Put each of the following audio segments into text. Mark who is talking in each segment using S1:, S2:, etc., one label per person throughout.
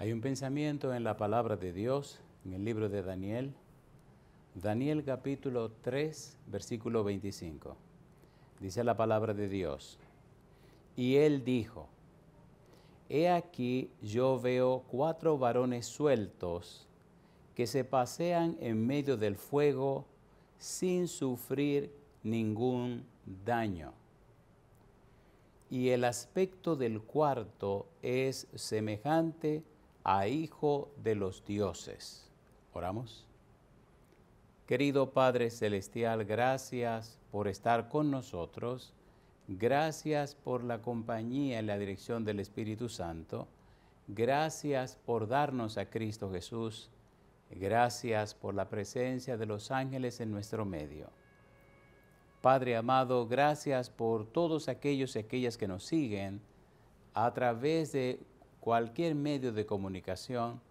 S1: Hay un pensamiento en la palabra de Dios, en el libro de Daniel. Daniel capítulo 3, versículo 25. Dice la palabra de Dios. Y él dijo, he aquí yo veo 4 varones sueltos que se pasean en medio del fuego sin sufrir ningún daño. Y el aspecto del cuarto es semejante a hijo de los dioses. Oramos. Querido Padre Celestial, gracias por estar con nosotros. Gracias por la compañía y la dirección del Espíritu Santo. Gracias por darnos a Cristo Jesús. Gracias por la presencia de los ángeles en nuestro medio. Padre amado, gracias por todos aquellos y aquellas que nos siguen a través de cualquier medio de comunicación.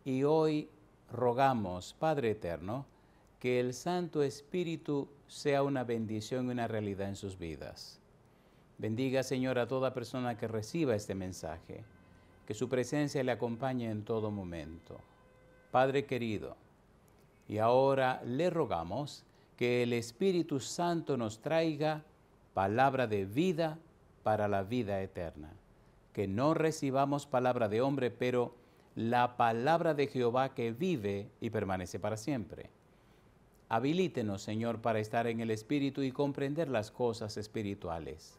S1: Y hoy rogamos, Padre eterno, que el Santo Espíritu sea una bendición y una realidad en sus vidas. Bendiga, Señor, a toda persona que reciba este mensaje, que su presencia le acompañe en todo momento. Padre querido, y ahora le rogamos que el Espíritu Santo nos traiga palabra de vida para la vida eterna. Que no recibamos palabra de hombre, pero la palabra de Jehová que vive y permanece para siempre. Habilítenos, Señor, para estar en el Espíritu y comprender las cosas espirituales.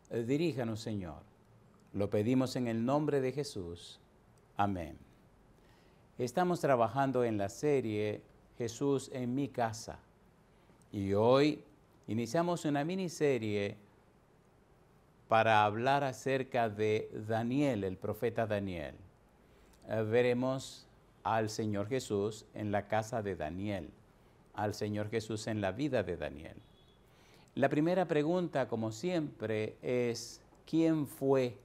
S1: Diríjanos, Señor. Lo pedimos en el nombre de Jesús. Amén. Estamos trabajando en la serie Jesús en mi casa. Y hoy iniciamos una miniserie para hablar acerca de Daniel, el profeta Daniel. Veremos al Señor Jesús en la casa de Daniel, al Señor Jesús en la vida de Daniel. La primera pregunta, como siempre, es ¿quién fue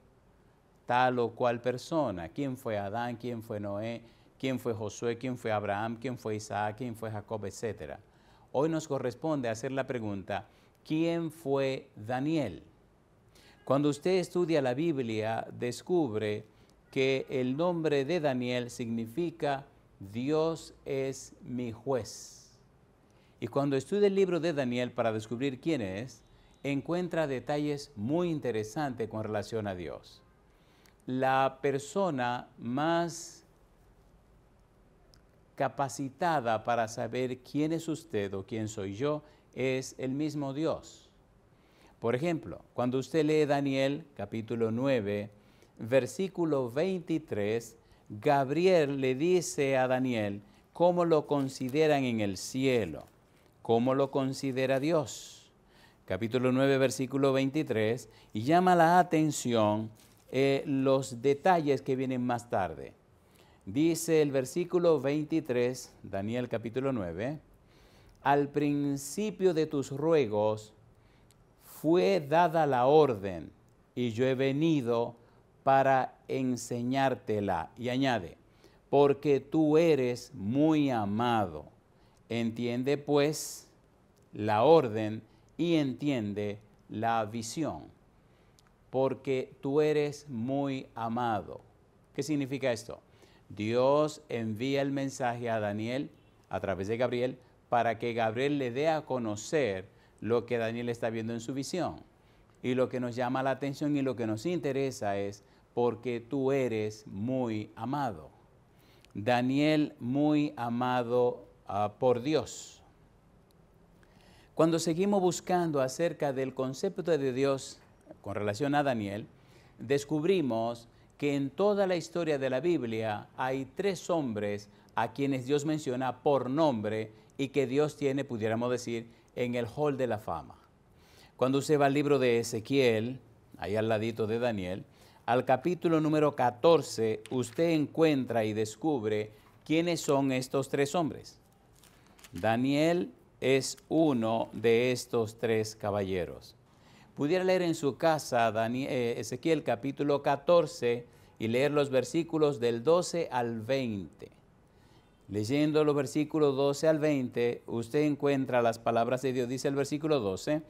S1: tal o cual persona? ¿Quién fue Adán? ¿Quién fue Noé? ¿Quién fue Josué? ¿Quién fue Abraham? ¿Quién fue Isaac? ¿Quién fue Jacob? Etcétera. Hoy nos corresponde hacer la pregunta, ¿quién fue Daniel? Cuando usted estudia la Biblia, descubre que el nombre de Daniel significa Dios es mi juez. Y cuando estudia el libro de Daniel para descubrir quién es, encuentra detalles muy interesantes con relación a Dios. La persona más capacitada para saber quién es usted o quién soy yo es el mismo Dios. Por ejemplo, cuando usted lee Daniel capítulo 9, versículo 23, Gabriel le dice a Daniel cómo lo consideran en el cielo, cómo lo considera Dios. Capítulo 9, versículo 23, y llama la atención los detalles que vienen más tarde. Dice el versículo 23, Daniel capítulo 9, al principio de tus ruegos fue dada la orden y yo he venido para enseñártela. Y añade, porque tú eres muy amado. Entiende pues la orden y entiende la visión. Porque tú eres muy amado. ¿Qué significa esto? Dios envía el mensaje a Daniel a través de Gabriel para que Gabriel le dé a conocer lo que Daniel está viendo en su visión. Y lo que nos llama la atención y lo que nos interesa es porque tú eres muy amado. Daniel muy amado por Dios. Cuando seguimos buscando acerca del concepto de Dios con relación a Daniel, descubrimos que en toda la historia de la Biblia hay 3 hombres a quienes Dios menciona por nombre y que Dios tiene, pudiéramos decir, en el hall de la fama. Cuando usted va al libro de Ezequiel, ahí al ladito de Daniel, al capítulo número 14, usted encuentra y descubre quiénes son estos 3 hombres. Daniel es uno de estos 3 caballeros. Pudiera leer en su casa Ezequiel capítulo 14 y leer los versículos del 12 al 20. Leyendo los versículos 12 al 20, usted encuentra las palabras de Dios. Dice el versículo 12,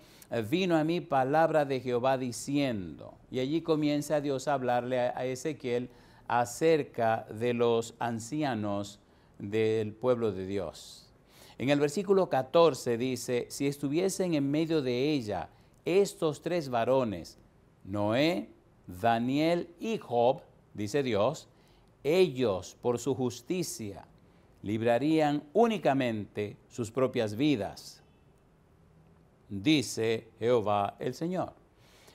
S1: vino a mí palabra de Jehová diciendo, y allí comienza Dios a hablarle a Ezequiel acerca de los ancianos del pueblo de Dios. En el versículo 14 dice, si estuviesen en medio de ella estos tres varones, Noé, Daniel y Job, dice Dios, ellos por su justicia librarían únicamente sus propias vidas, dice Jehová el Señor.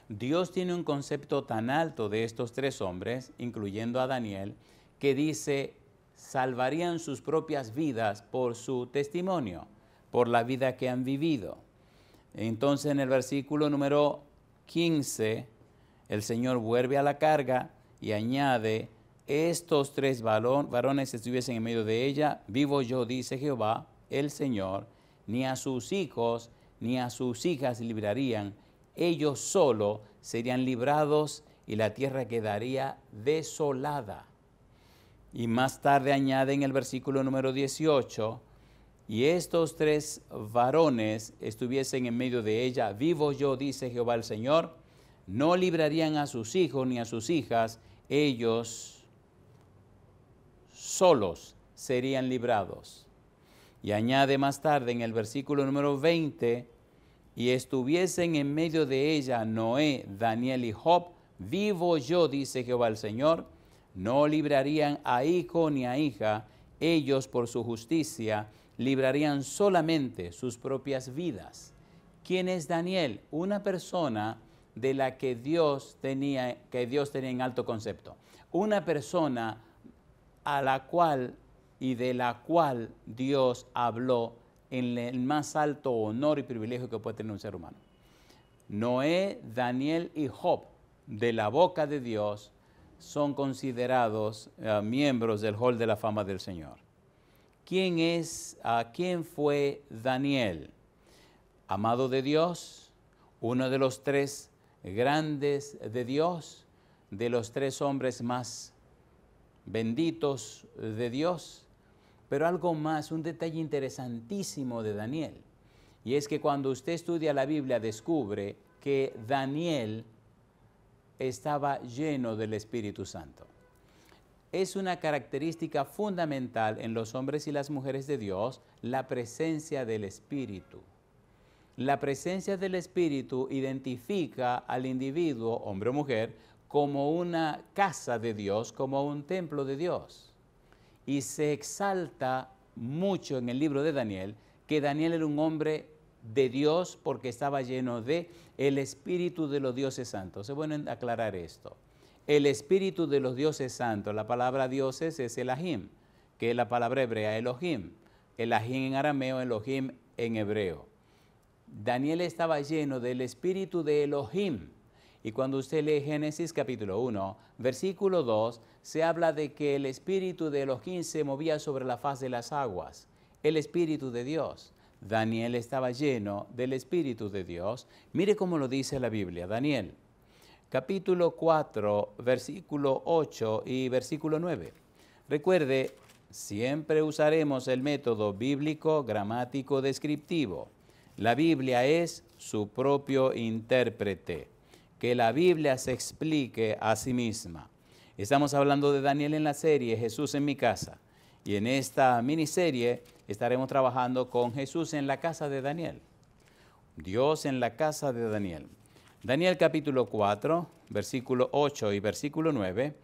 S1: Dios tiene un concepto tan alto de estos tres hombres, incluyendo a Daniel, que dice, salvarían sus propias vidas por su testimonio, por la vida que han vivido. Entonces en el versículo número 15, el Señor vuelve a la carga y añade, estos tres varones estuviesen en medio de ella, vivo yo, dice Jehová, el Señor, ni a sus hijos ni a sus hijas librarían, ellos solo serían librados y la tierra quedaría desolada. Y más tarde añade en el versículo número 18, y estos tres varones estuviesen en medio de ella, vivo yo, dice Jehová el Señor, no librarían a sus hijos ni a sus hijas, ellos solos serían librados. Y añade más tarde en el versículo número 20, y estuviesen en medio de ella Noé, Daniel y Job, vivo yo, dice Jehová el Señor, no librarían a hijo ni a hija, ellos por su justicia librarían solamente sus propias vidas. ¿Quién es Daniel? Una persona de la que Dios tenía en alto concepto. Una persona a la cual y de la cual Dios habló en el más alto honor y privilegio que puede tener un ser humano. Noé, Daniel y Job, de la boca de Dios, son considerados miembros del Hall de la Fama del Señor. ¿Quién fue Daniel? Amado de Dios, uno de los tres grandes de Dios, de los tres hombres más benditos de Dios. Pero algo más, un detalle interesantísimo de Daniel, y es que cuando usted estudia la Biblia descubre que Daniel estaba lleno del Espíritu Santo. Es una característica fundamental en los hombres y las mujeres de Dios, la presencia del Espíritu. La presencia del Espíritu identifica al individuo, hombre o mujer, como una casa de Dios, como un templo de Dios. Y se exalta mucho en el libro de Daniel que Daniel era un hombre de Dios porque estaba lleno de el espíritu de los dioses santos. Es bueno aclarar esto. El espíritu de los dioses santos, la palabra dioses es Elohim, que es la palabra hebrea Elohim. Elohim en arameo, Elohim en hebreo. Daniel estaba lleno del espíritu de Elohim. Y cuando usted lee Génesis capítulo 1, versículo 2, se habla de que el espíritu de Elohim se movía sobre la faz de las aguas, el espíritu de Dios. Daniel estaba lleno del espíritu de Dios. Mire cómo lo dice la Biblia. Daniel, capítulo 4, versículo 8 y versículo 9. Recuerde, siempre usaremos el método bíblico, gramático, descriptivo. La Biblia es su propio intérprete. Que la Biblia se explique a sí misma. Estamos hablando de Daniel en la serie Jesús en mi casa. Y en esta miniserie estaremos trabajando con Jesús en la casa de Daniel. Dios en la casa de Daniel. Daniel capítulo 4, versículo 8 y versículo 9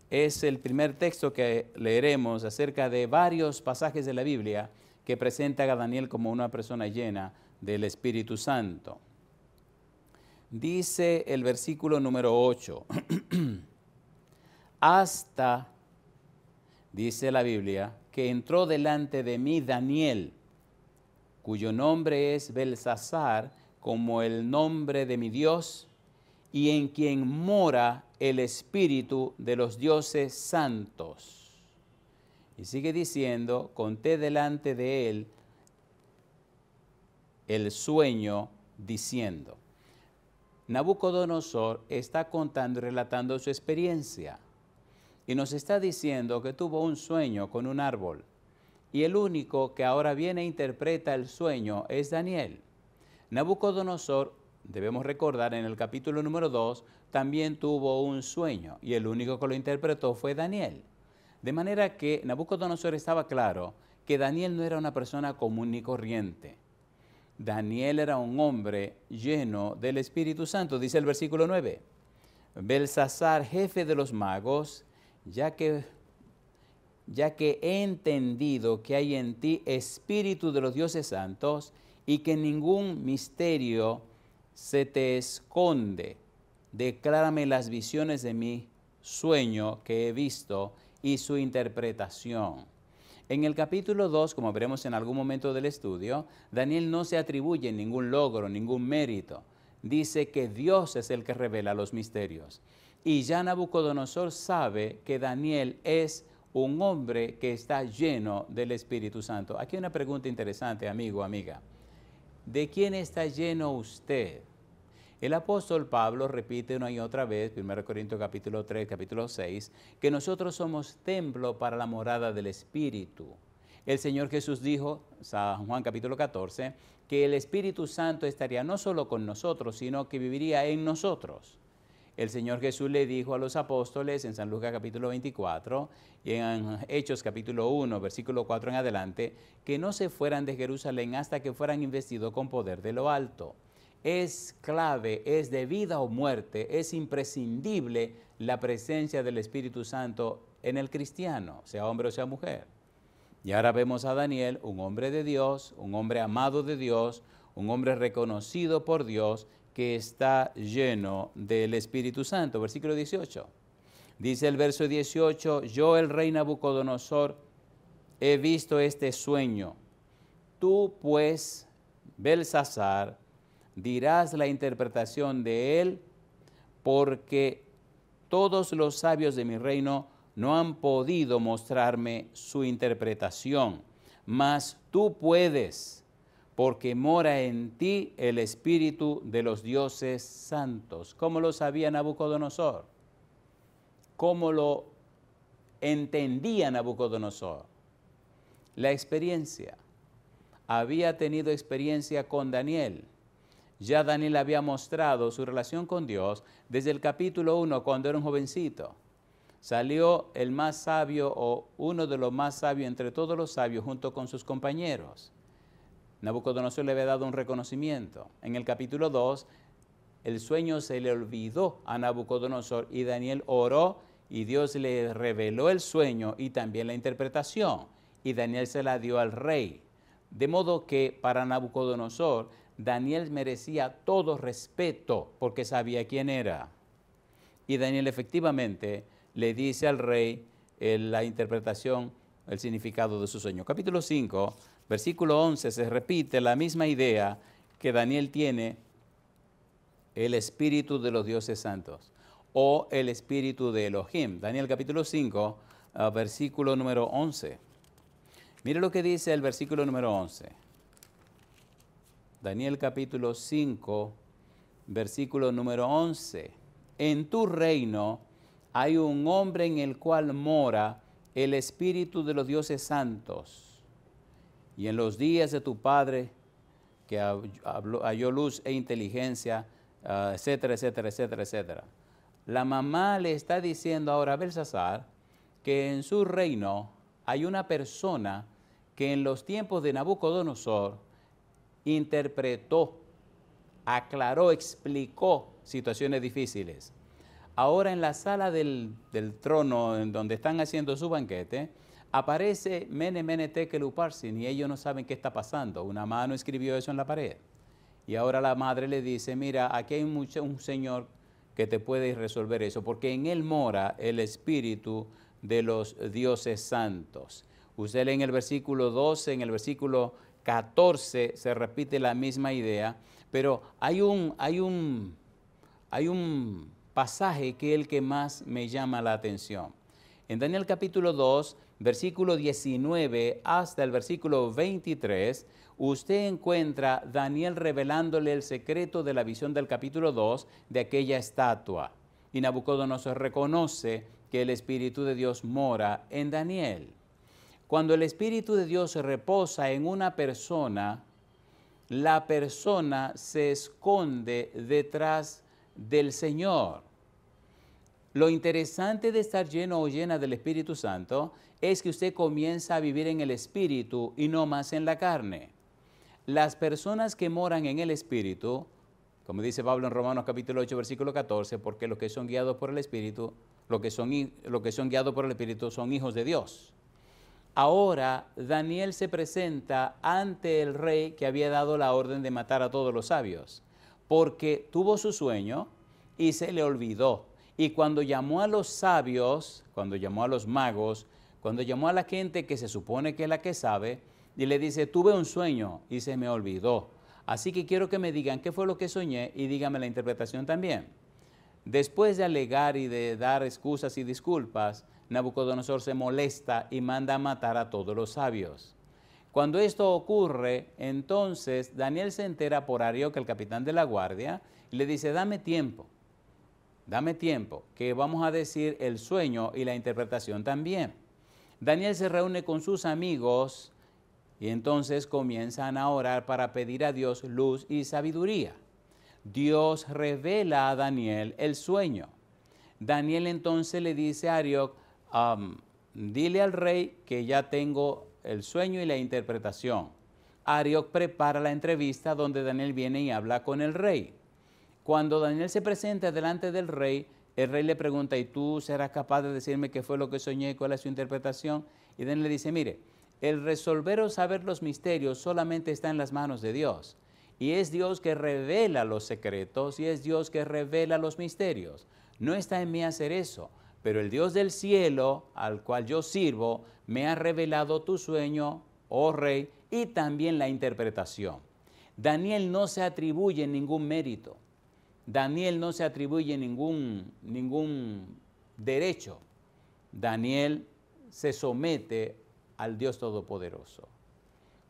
S1: es el primer texto que leeremos acerca de varios pasajes de la Biblia que presentan a Daniel como una persona llena del Espíritu Santo. Dice el versículo número 8, hasta, dice la Biblia, que entró delante de mí Daniel, cuyo nombre es Belsasar, como el nombre de mi Dios, y en quien mora el espíritu de los dioses santos. Y sigue diciendo, conté delante de él el sueño, diciendo. Nabucodonosor está contando y relatando su experiencia y nos está diciendo que tuvo un sueño con un árbol y el único que ahora viene e interpreta el sueño es Daniel. Nabucodonosor debemos recordar, en el capítulo número 2, también tuvo un sueño y el único que lo interpretó fue Daniel. De manera que Nabucodonosor estaba claro que Daniel no era una persona común ni corriente. Daniel era un hombre lleno del Espíritu Santo, dice el versículo 9. Belsasar, jefe de los magos, ya que he entendido que hay en ti espíritu de los dioses santos y que ningún misterio se te esconde, declárame las visiones de mi sueño que he visto y su interpretación. En el capítulo 2, como veremos en algún momento del estudio, Daniel no se atribuye ningún logro, ningún mérito. Dice que Dios es el que revela los misterios. Y ya Nabucodonosor sabe que Daniel es un hombre que está lleno del Espíritu Santo. Aquí hay una pregunta interesante, amigo, amiga. ¿De quién está lleno usted? El apóstol Pablo repite una y otra vez, 1 Corintios capítulo 3, capítulo 6, que nosotros somos templo para la morada del Espíritu. El Señor Jesús dijo, San Juan capítulo 14, que el Espíritu Santo estaría no solo con nosotros, sino que viviría en nosotros. El Señor Jesús le dijo a los apóstoles en San Lucas capítulo 24 y en Hechos capítulo 1, versículo 4 en adelante, que no se fueran de Jerusalén hasta que fueran investidos con poder de lo alto. Es clave, es de vida o muerte, es imprescindible la presencia del Espíritu Santo en el cristiano, sea hombre o sea mujer. Y ahora vemos a Daniel, un hombre de Dios, un hombre amado de Dios, un hombre reconocido por Dios, que está lleno del Espíritu Santo. Versículo 18. Dice el verso 18, yo el rey Nabucodonosor he visto este sueño. Tú pues, Belsasar, dirás la interpretación de él, porque todos los sabios de mi reino no han podido mostrarme su interpretación, mas tú puedes, porque mora en ti el espíritu de los dioses santos. ¿Cómo lo sabía Nabucodonosor? ¿Cómo lo entendía Nabucodonosor? La experiencia. Había tenido experiencia con Daniel. Ya Daniel había mostrado su relación con Dios desde el capítulo 1, cuando era un jovencito. Salió el más sabio o uno de los más sabios entre todos los sabios junto con sus compañeros. Nabucodonosor le había dado un reconocimiento. En el capítulo 2, el sueño se le olvidó a Nabucodonosor y Daniel oró y Dios le reveló el sueño y también la interpretación. Y Daniel se la dio al rey. De modo que para Nabucodonosor, Daniel merecía todo respeto porque sabía quién era. Y Daniel efectivamente le dice al rey la interpretación, el significado de su sueño. Capítulo 5, versículo 11, se repite la misma idea que Daniel tiene, el espíritu de los dioses santos o el espíritu de Elohim. Daniel capítulo 5, versículo número 11. Mire lo que dice el versículo número 11. Daniel capítulo 5, versículo número 11. En tu reino hay un hombre en el cual mora el espíritu de los dioses santos. Y en los días de tu padre, que halló luz e inteligencia, etcétera, etcétera, etcétera, etcétera. La mamá le está diciendo ahora a Belsasar que en su reino hay una persona que en los tiempos de Nabucodonosor interpretó, aclaró, explicó situaciones difíciles. Ahora en la sala del trono, en donde están haciendo su banquete, aparece Mene, Mene, Tekel, Uparsin, y ellos no saben qué está pasando. Una mano escribió eso en la pared. Y ahora la madre le dice, mira, aquí hay un señor que te puede resolver eso, porque en él mora el espíritu de los dioses santos. Usted lee en el versículo 12, en el versículo 14 se repite la misma idea, pero hay un pasaje que es el que más me llama la atención. En Daniel capítulo 2, versículo 19 hasta el versículo 23, usted encuentra Daniel revelándole el secreto de la visión del capítulo 2 de aquella estatua. Y Nabucodonosor reconoce que el Espíritu de Dios mora en Daniel. Cuando el Espíritu de Dios reposa en una persona, la persona se esconde detrás del Señor. Lo interesante de estar lleno o llena del Espíritu Santo es que usted comienza a vivir en el Espíritu y no más en la carne. Las personas que moran en el Espíritu, como dice Pablo en Romanos capítulo 8, versículo 14, porque los que son guiados por el Espíritu, los que son guiados por el Espíritu son hijos de Dios. Ahora Daniel se presenta ante el rey que había dado la orden de matar a todos los sabios, porque tuvo su sueño y se le olvidó. Y cuando llamó a los sabios, cuando llamó a los magos, cuando llamó a la gente que se supone que es la que sabe, y le dice, tuve un sueño y se me olvidó. Así que quiero que me digan qué fue lo que soñé y dígame la interpretación también. Después de alegar y de dar excusas y disculpas, Nabucodonosor se molesta y manda a matar a todos los sabios. Cuando esto ocurre, entonces Daniel se entera por Arioc, el capitán de la guardia, y le dice, dame tiempo, que vamos a decir el sueño y la interpretación también. Daniel se reúne con sus amigos y entonces comienzan a orar para pedir a Dios luz y sabiduría. Dios revela a Daniel el sueño. Daniel entonces le dice a Arioc, dile al rey que ya tengo el sueño y la interpretación. Arioc prepara la entrevista donde Daniel viene y habla con el rey. Cuando Daniel se presenta delante del rey, el rey le pregunta, ¿y tú serás capaz de decirme qué fue lo que soñé y cuál es su interpretación? Y Daniel le dice, mire, el resolver o saber los misterios solamente está en las manos de Dios. Y es Dios que revela los secretos y es Dios que revela los misterios. No está en mí hacer eso, pero el Dios del cielo, al cual yo sirvo, me ha revelado tu sueño, oh rey, y también la interpretación. Daniel no se atribuye ningún mérito. Daniel no se atribuye ningún derecho. Daniel se somete al Dios Todopoderoso.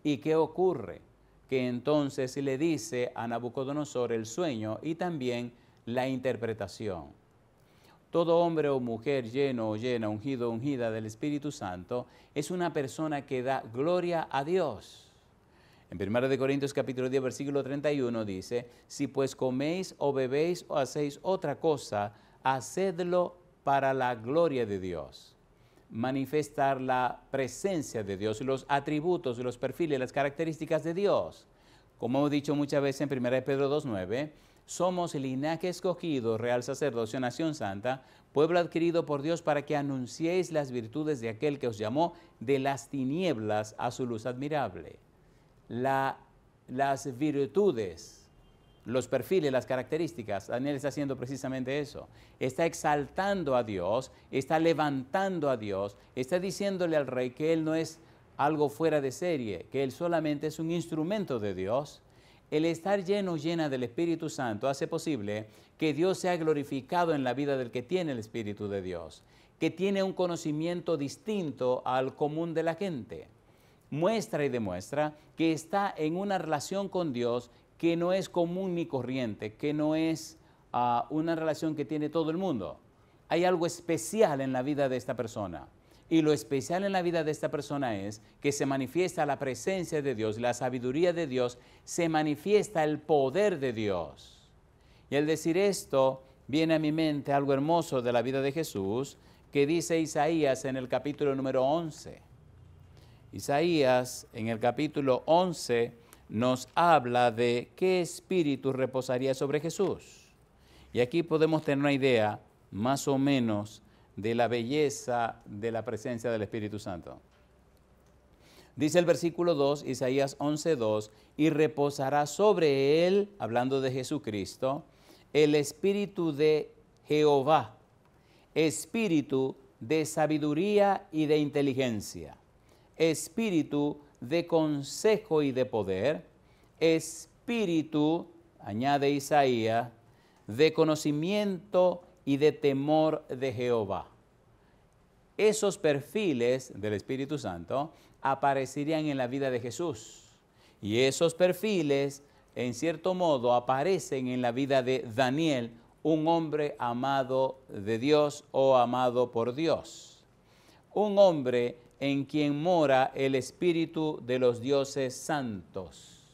S1: ¿Y qué ocurre? Que entonces le dice a Nabucodonosor el sueño y también la interpretación. Todo hombre o mujer lleno o llena, ungido o ungida del Espíritu Santo, es una persona que da gloria a Dios. En 1 Corintios capítulo 10, versículo 31 dice, si pues coméis o bebéis o hacéis otra cosa, hacedlo para la gloria de Dios. Manifestar la presencia de Dios, los atributos, los perfiles, las características de Dios. Como hemos dicho muchas veces en 1 Pedro 2:9, somos el linaje escogido, real sacerdocio, nación santa, pueblo adquirido por Dios para que anunciéis las virtudes de aquel que os llamó de las tinieblas a su luz admirable. Las virtudes, los perfiles, las características, Daniel está haciendo precisamente eso. Está exaltando a Dios, está levantando a Dios, está diciéndole al rey que él no es algo fuera de serie, que él solamente es un instrumento de Dios. El estar lleno o llena del Espíritu Santo hace posible que Dios sea glorificado en la vida del que tiene el Espíritu de Dios, que tiene un conocimiento distinto al común de la gente. Muestra y demuestra que está en una relación con Dios que no es común ni corriente, que no es una relación que tiene todo el mundo. Hay algo especial en la vida de esta persona. Y lo especial en la vida de esta persona es que se manifiesta la presencia de Dios, la sabiduría de Dios, se manifiesta el poder de Dios. Y al decir esto, viene a mi mente algo hermoso de la vida de Jesús, que dice Isaías en el capítulo número 11. Isaías en el capítulo 11 nos habla de qué espíritu reposaría sobre Jesús. Y aquí podemos tener una idea más o menos de la belleza de la presencia del Espíritu Santo. Dice el versículo 2, Isaías 11:2, y reposará sobre él, hablando de Jesucristo, el espíritu de Jehová, espíritu de sabiduría y de inteligencia, espíritu de consejo y de poder, espíritu, añade Isaías, de conocimiento y de temor de Jehová. Esos perfiles del Espíritu Santo aparecerían en la vida de Jesús. Y esos perfiles, en cierto modo, aparecen en la vida de Daniel, un hombre amado de Dios o amado por Dios. Un hombre en quien mora el Espíritu de los dioses santos.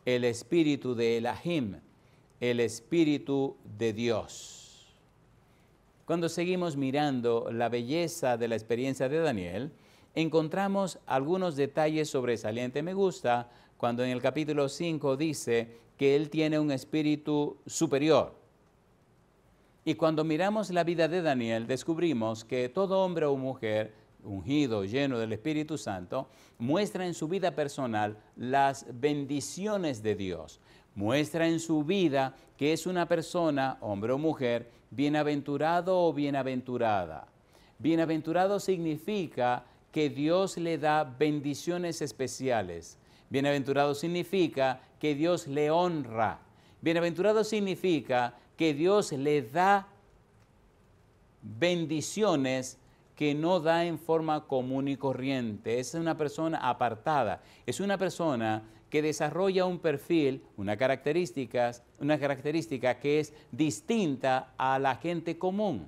S1: el espíritu de Elohim, el espíritu de Dios. Cuando seguimos mirando la belleza de la experiencia de Daniel, encontramos algunos detalles sobresalientes. Me gusta cuando en el capítulo 5 dice que él tiene un espíritu superior. Y cuando miramos la vida de Daniel, descubrimos que todo hombre o mujer ungido, lleno del Espíritu Santo, muestra en su vida personal las bendiciones de Dios. Muestra en su vida que es una persona, hombre o mujer, bienaventurado o bienaventurada. Bienaventurado significa que Dios le da bendiciones especiales. Bienaventurado significa que Dios le honra. Bienaventurado significa que Dios le da bendiciones que no da en forma común y corriente. Es una persona apartada. Es una persona que desarrolla un perfil, una característica que es distinta a la gente común.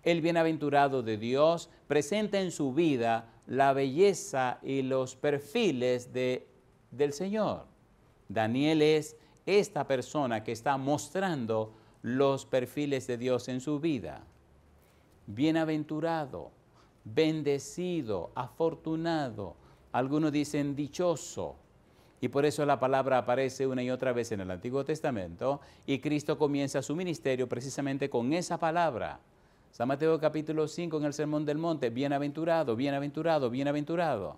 S1: El bienaventurado de Dios presenta en su vida la belleza y los perfiles del Señor. Daniel es esta persona que está mostrando los perfiles de Dios en su vida. Bienaventurado, bendecido, afortunado. Algunos dicen dichoso. Y por eso la palabra aparece una y otra vez en el Antiguo Testamento y Cristo comienza su ministerio precisamente con esa palabra. San Mateo capítulo 5 en el Sermón del Monte, bienaventurado, bienaventurado, bienaventurado.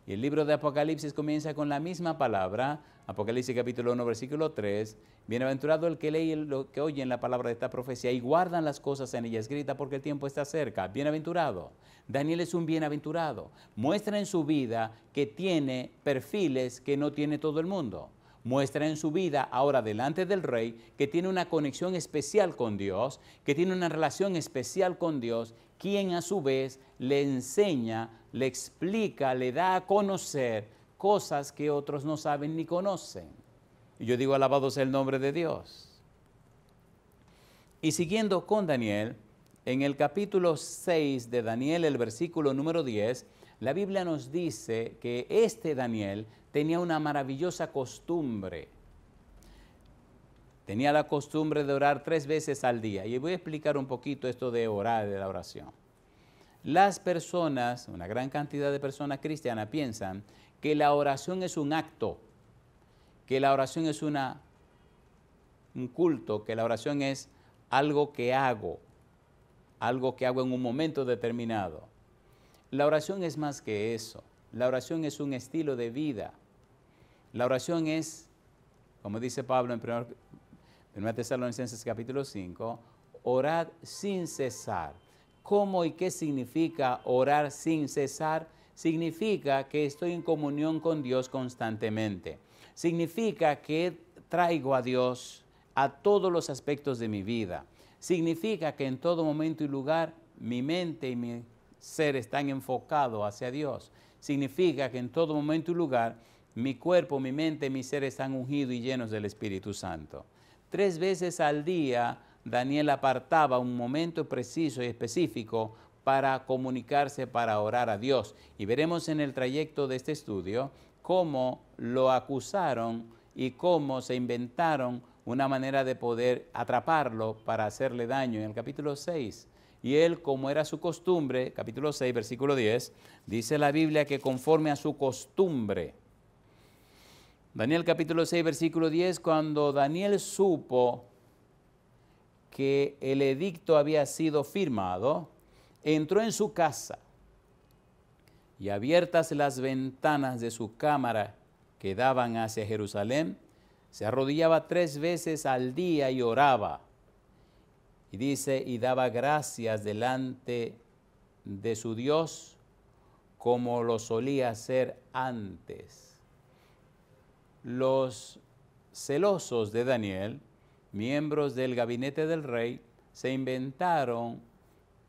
S1: Y el libro de Apocalipsis comienza con la misma palabra, Apocalipsis capítulo 1, versículo 3, bienaventurado el que lee y lo que oye en la palabra de esta profecía y guardan las cosas en ella escritas porque el tiempo está cerca. Bienaventurado. Daniel es un bienaventurado. Muestra en su vida que tiene perfiles que no tiene todo el mundo. Muestra en su vida, ahora delante del rey, que tiene una conexión especial con Dios, que tiene una relación especial con Dios, quien a su vez le enseña, le explica, le da a conocer cosas que otros no saben ni conocen. Y yo digo, alabado sea el nombre de Dios. Y siguiendo con Daniel, en el capítulo 6 de Daniel, el versículo número 10, la Biblia nos dice que este Daniel tenía una maravillosa costumbre. Tenía la costumbre de orar 3 veces al día. Y voy a explicar un poquito esto de orar, de la oración. Las personas, una gran cantidad de personas cristianas piensan que la oración es un acto, que la oración es un culto, que la oración es algo que hago en un momento determinado. La oración es más que eso. La oración es un estilo de vida. La oración es, como dice Pablo en 1 Tesalonicenses capítulo 5, orad sin cesar. ¿Cómo y qué significa orar sin cesar? Significa que estoy en comunión con Dios constantemente. Significa que traigo a Dios a todos los aspectos de mi vida. Significa que en todo momento y lugar mi mente y mi ser están enfocados hacia Dios. Significa que en todo momento y lugar mi cuerpo, mi mente, mi ser están ungidos y llenos del Espíritu Santo. 3 veces al día Daniel apartaba un momento preciso y específico para comunicarse, para orar a Dios. Y veremos en el trayecto de este estudio cómo lo acusaron y cómo se inventaron una manera de poder atraparlo para hacerle daño. En el capítulo 6, y él, como era su costumbre, capítulo 6, versículo 10, dice la Biblia que conforme a su costumbre. Daniel capítulo 6, versículo 10, cuando Daniel supo que el edicto había sido firmado, entró en su casa y abiertas las ventanas de su cámara que daban hacia Jerusalén, se arrodillaba 3 veces al día y oraba. Y dice, y daba gracias delante de su Dios como lo solía hacer antes. Los celosos de Daniel, miembros del gabinete del rey, se inventaron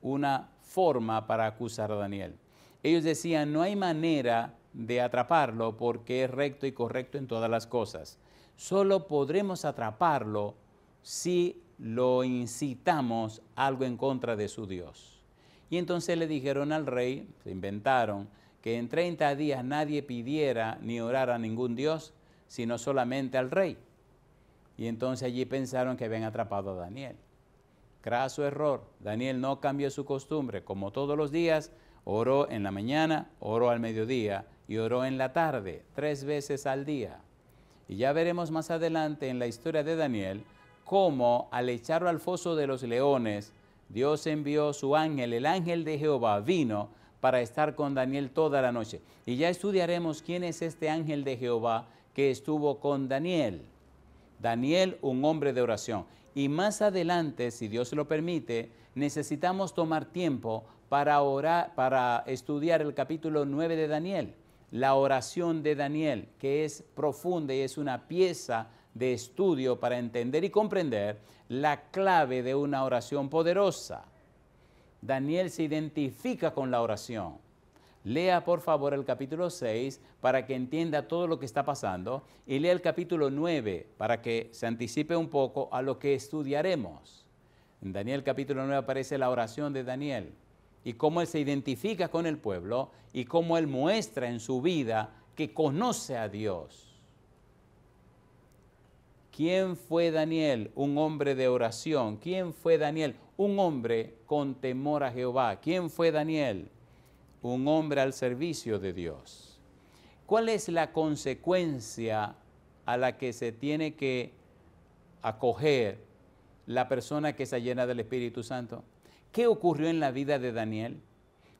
S1: una forma para acusar a Daniel. Ellos decían, no hay manera de atraparlo porque es recto y correcto en todas las cosas. Solo podremos atraparlo si lo incitamos algo en contra de su Dios. Y entonces le dijeron al rey, se inventaron, que en 30 días nadie pidiera ni orara a ningún Dios, sino solamente al rey. Y entonces allí pensaron que habían atrapado a Daniel. Craso error. Daniel no cambió su costumbre. Como todos los días, oró en la mañana, oró al mediodía y oró en la tarde, 3 veces al día. Y ya veremos más adelante en la historia de Daniel cómo al echarlo al foso de los leones, Dios envió su ángel, el ángel de Jehová vino para estar con Daniel toda la noche. Y ya estudiaremos quién es este ángel de Jehová que estuvo con Daniel. Daniel, un hombre de oración. Y más adelante, si Dios lo permite, necesitamos tomar tiempo para orar, para estudiar el capítulo 9 de Daniel, la oración de Daniel, que es profunda y es una pieza de estudio para entender y comprender la clave de una oración poderosa. Daniel se identifica con la oración. Lea por favor el capítulo 6 para que entienda todo lo que está pasando y lea el capítulo 9 para que se anticipe un poco a lo que estudiaremos. En Daniel capítulo 9 aparece la oración de Daniel y cómo él se identifica con el pueblo y cómo él muestra en su vida que conoce a Dios. ¿Quién fue Daniel? Un hombre de oración. ¿Quién fue Daniel? Un hombre con temor a Jehová. ¿Quién fue Daniel? Un hombre al servicio de Dios. ¿Cuál es la consecuencia a la que se tiene que acoger la persona que está llena del Espíritu Santo? ¿Qué ocurrió en la vida de Daniel?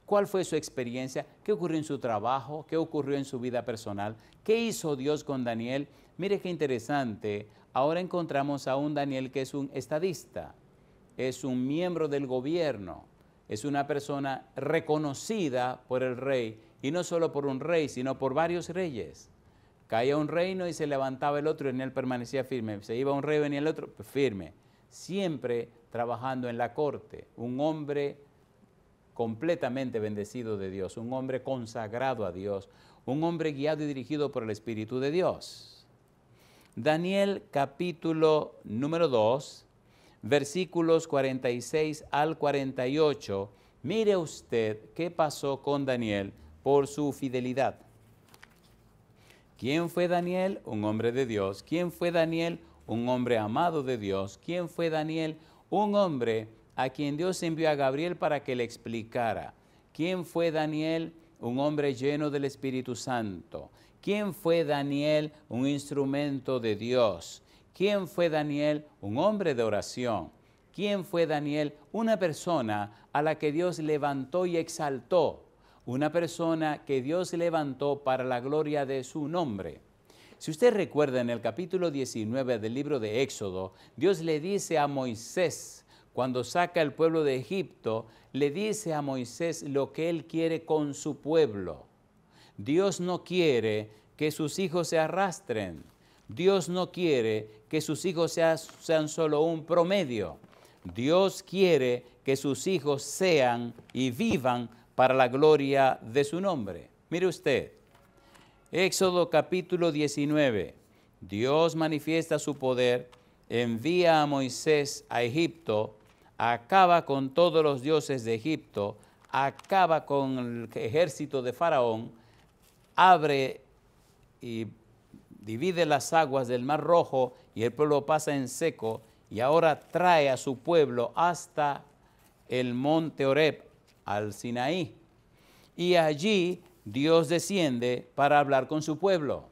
S1: ¿Cuál fue su experiencia? ¿Qué ocurrió en su trabajo? ¿Qué ocurrió en su vida personal? ¿Qué hizo Dios con Daniel? Mire qué interesante. Ahora encontramos a un Daniel que es un estadista, es un miembro del gobierno, es una persona reconocida por el rey, y no solo por un rey, sino por varios reyes. Caía un reino y se levantaba el otro y en él permanecía firme. Se iba un rey y venía el otro, firme. Siempre trabajando en la corte, un hombre completamente bendecido de Dios, un hombre consagrado a Dios, un hombre guiado y dirigido por el Espíritu de Dios. Daniel capítulo número 2, versículos 46 al 48. Mire usted qué pasó con Daniel por su fidelidad. ¿Quién fue Daniel? Un hombre de Dios. ¿Quién fue Daniel? Un hombre amado de Dios. ¿Quién fue Daniel? Un hombre a quien Dios envió a Gabriel para que le explicara. ¿Quién fue Daniel? Un hombre lleno del Espíritu Santo. ¿Quién fue Daniel? Un instrumento de Dios. ¿Quién fue Daniel? Un hombre de oración. ¿Quién fue Daniel? Una persona a la que Dios levantó y exaltó. Una persona que Dios levantó para la gloria de su nombre. Si usted recuerda en el capítulo 19 del libro de Éxodo, Dios le dice a Moisés, cuando saca al pueblo de Egipto, le dice a Moisés lo que él quiere con su pueblo. Dios no quiere que sus hijos se arrastren. Dios no quiere que sus hijos sean solo un promedio. Dios quiere que sus hijos sean y vivan para la gloria de su nombre. Mire usted, Éxodo capítulo 19. Dios manifiesta su poder, envía a Moisés a Egipto, acaba con todos los dioses de Egipto, acaba con el ejército de Faraón, abre y divide las aguas del Mar Rojo y el pueblo pasa en seco, y ahora trae a su pueblo hasta el monte Horeb, al Sinaí. Y allí Dios desciende para hablar con su pueblo.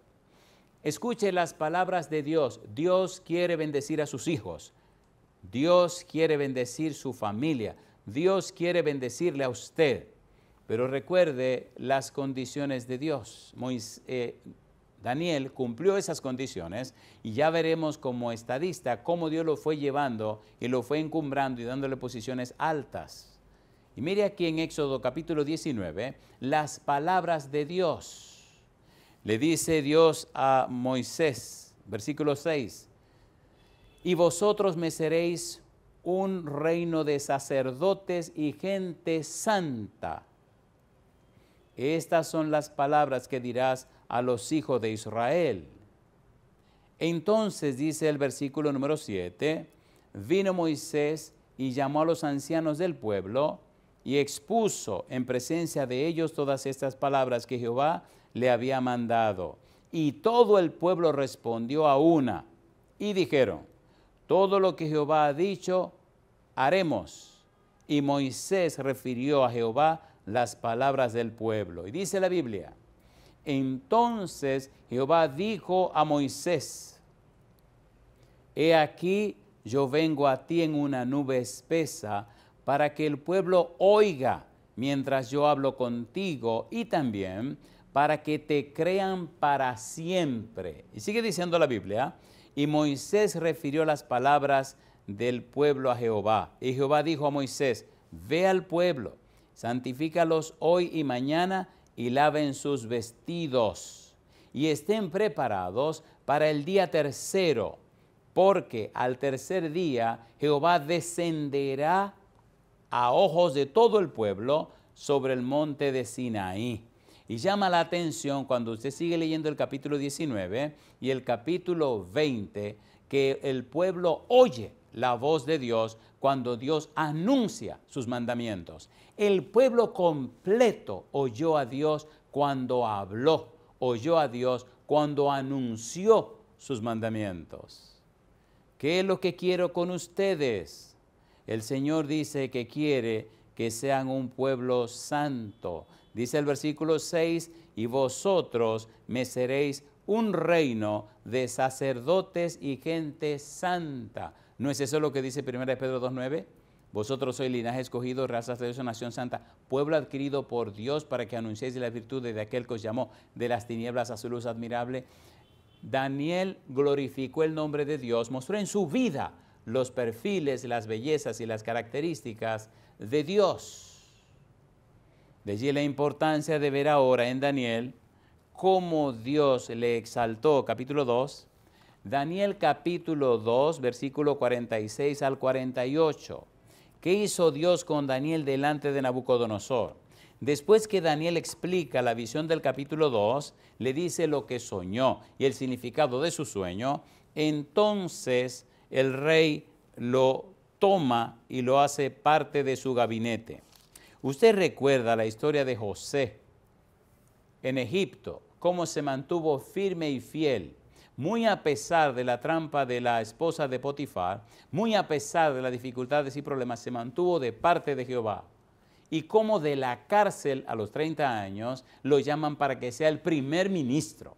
S1: Escuche las palabras de Dios. Dios quiere bendecir a sus hijos. Dios quiere bendecir su familia. Dios quiere bendecirle a usted. Pero recuerde las condiciones de Dios. Daniel cumplió esas condiciones y ya veremos como estadista cómo Dios lo fue llevando y lo fue encumbrando y dándole posiciones altas. Y mire aquí en Éxodo capítulo 19 las palabras de Dios. Le dice Dios a Moisés, versículo 6, y vosotros me seréis un reino de sacerdotes y gente santa. Estas son las palabras que dirás a los hijos de Israel. Entonces dice el versículo número 7, vino Moisés y llamó a los ancianos del pueblo y expuso en presencia de ellos todas estas palabras que Jehová le había mandado. Y todo el pueblo respondió a una y dijeron, todo lo que Jehová ha dicho, haremos. Y Moisés refirió a Jehová las palabras del pueblo. Y dice la Biblia, entonces Jehová dijo a Moisés, he aquí yo vengo a ti en una nube espesa para que el pueblo oiga mientras yo hablo contigo y también para que te crean para siempre. Y sigue diciendo la Biblia, y Moisés refirió las palabras del pueblo a Jehová. Y Jehová dijo a Moisés, ve al pueblo, santifícalos hoy y mañana y laven sus vestidos y estén preparados para el día tercero, porque al tercer día Jehová descenderá a ojos de todo el pueblo sobre el monte de Sinaí. Y llama la atención cuando usted sigue leyendo el capítulo 19 y el capítulo 20, que el pueblo oye la voz de Dios cuando Dios anuncia sus mandamientos. El pueblo completo oyó a Dios cuando habló, oyó a Dios cuando anunció sus mandamientos. ¿Qué es lo que quiero con ustedes? El Señor dice que quiere que sean un pueblo santo. Dice el versículo 6, y vosotros me seréis un reino de sacerdotes y gente santa. ¿No es eso lo que dice 1 Pedro 2:9? Vosotros sois linaje escogido, raza de Dios, nación santa, pueblo adquirido por Dios para que anunciéis las virtudes de aquel que os llamó de las tinieblas a su luz admirable. Daniel glorificó el nombre de Dios, mostró en su vida los perfiles, las bellezas y las características de Dios. De allí la importancia de ver ahora en Daniel cómo Dios le exaltó. Capítulo 2, Daniel capítulo 2, versículo 46 al 48. ¿Qué hizo Dios con Daniel delante de Nabucodonosor? Después que Daniel explica la visión del capítulo 2, le dice lo que soñó y el significado de su sueño, entonces el rey lo toma y lo hace parte de su gabinete. Usted recuerda la historia de José en Egipto, cómo se mantuvo firme y fiel, muy a pesar de la trampa de la esposa de Potifar, muy a pesar de las dificultades y problemas, se mantuvo de parte de Jehová. Y cómo de la cárcel a los 30 años lo llaman para que sea el primer ministro.